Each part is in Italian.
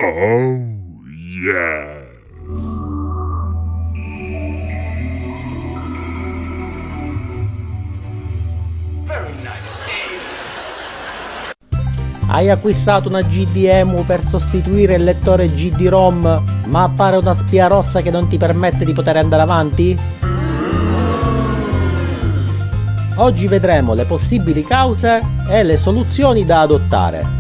Oh, yes. Hai acquistato una GDEMU per sostituire il lettore GD-ROM, ma appare una spia rossa che non ti permette di poter andare avanti? Oggi vedremo le possibili cause e le soluzioni da adottare.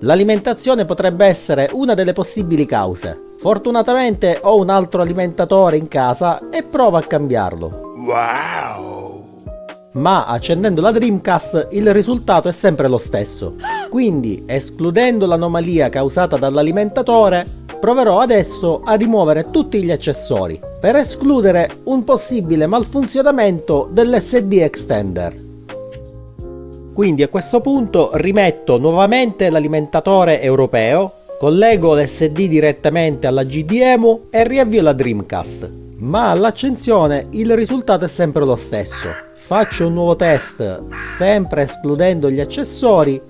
L'alimentazione potrebbe essere una delle possibili cause. Fortunatamente ho un altro alimentatore in casa e provo a cambiarlo. Wow. Ma accendendo la Dreamcast il risultato è sempre lo stesso. Quindi, escludendo l'anomalia causata dall'alimentatore, proverò adesso a rimuovere tutti gli accessori per escludere un possibile malfunzionamento dell'SD extender. Quindi a questo punto rimetto nuovamente l'alimentatore europeo, collego l'SD direttamente alla GDEMU e riavvio la Dreamcast. Ma all'accensione il risultato è sempre lo stesso. Faccio un nuovo test, sempre escludendo gli accessori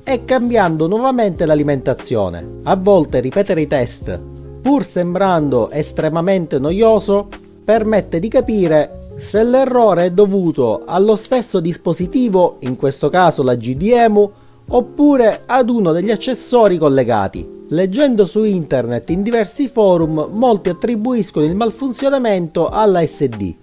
e cambiando nuovamente l'alimentazione. A volte ripetere i test, pur sembrando estremamente noioso, permette di capire se l'errore è dovuto allo stesso dispositivo, in questo caso la GDEMU, oppure ad uno degli accessori collegati. Leggendo su internet in diversi forum, molti attribuiscono il malfunzionamento alla SD.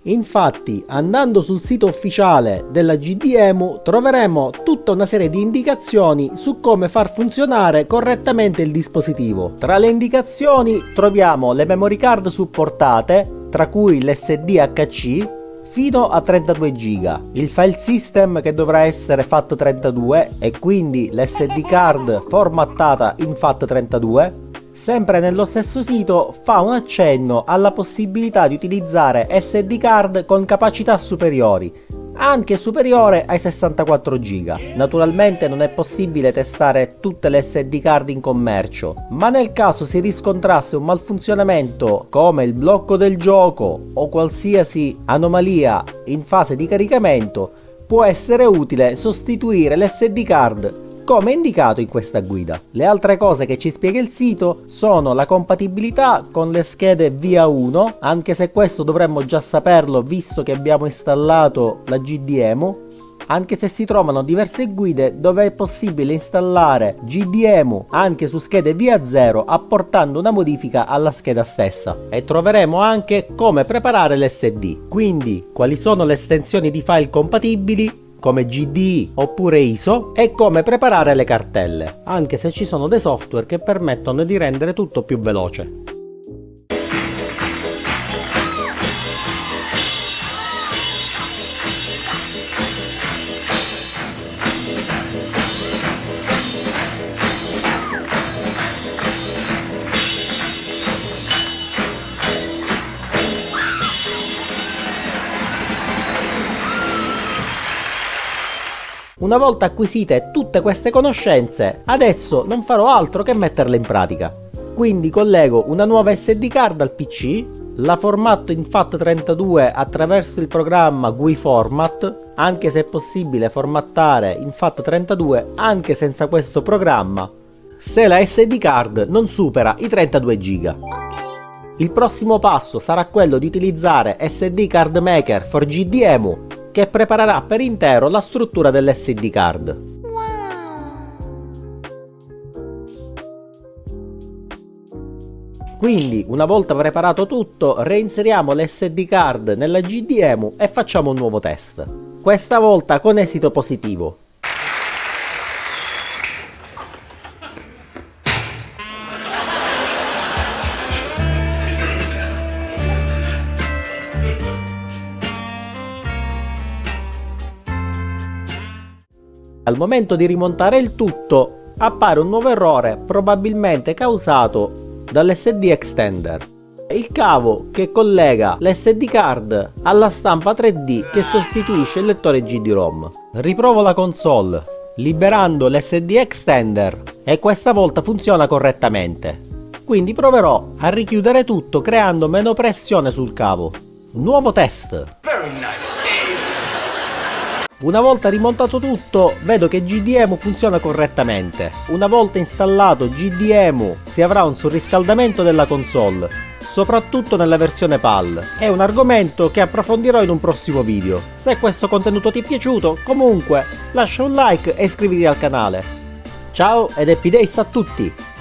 Infatti, andando sul sito ufficiale della GDEMU troveremo tutta una serie di indicazioni su come far funzionare correttamente il dispositivo. Tra le indicazioni troviamo le memory card supportate, tra cui l'SD-HC fino a 32 GB, il file system che dovrà essere FAT32 e quindi l'SD card formattata in FAT32. Sempre nello stesso sito fa un accenno alla possibilità di utilizzare SD card con capacità superiori, anche superiore ai 64 GB. Naturalmente non è possibile testare tutte le SD card in commercio, ma nel caso si riscontrasse un malfunzionamento come il blocco del gioco o qualsiasi anomalia in fase di caricamento, può essere utile sostituire l'SD card come indicato in questa guida. Le altre cose che ci spiega il sito sono la compatibilità con le schede via 1, anche se questo dovremmo già saperlo visto che abbiamo installato la GDEMU, anche se si trovano diverse guide dove è possibile installare GDEMU anche su schede via 0 apportando una modifica alla scheda stessa. E troveremo anche come preparare l'SD, quindi quali sono le estensioni di file compatibili come GDE oppure ISO e come preparare le cartelle, anche se ci sono dei software che permettono di rendere tutto più veloce. Una volta acquisite tutte queste conoscenze, adesso non farò altro che metterle in pratica. Quindi collego una nuova SD card al PC, la formatto in FAT32 attraverso il programma GUI Format, anche se è possibile formattare in FAT32 anche senza questo programma, se la SD card non supera i 32 GB. Il prossimo passo sarà quello di utilizzare SD Card Maker for GDEMU, che preparerà per intero la struttura dell'SD card. Quindi, una volta preparato tutto, reinseriamo l'SD card nella GDEMU e facciamo un nuovo test. Questa volta con esito positivo. Al momento di rimontare il tutto, appare un nuovo errore probabilmente causato dall'SD extender. Il cavo che collega l'SD card alla stampa 3D che sostituisce il lettore GD-ROM. Riprovo la console, liberando l'SD extender e questa volta funziona correttamente. quindi proverò a richiudere tutto creando meno pressione sul cavo. Nuovo test. Una volta rimontato tutto, vedo che GDEMU funziona correttamente. Una volta installato GDEMU si avrà un surriscaldamento della console, soprattutto nella versione PAL. È un argomento che approfondirò in un prossimo video. Se questo contenuto ti è piaciuto, comunque lascia un like e iscriviti al canale. Ciao ed Happy Days a tutti!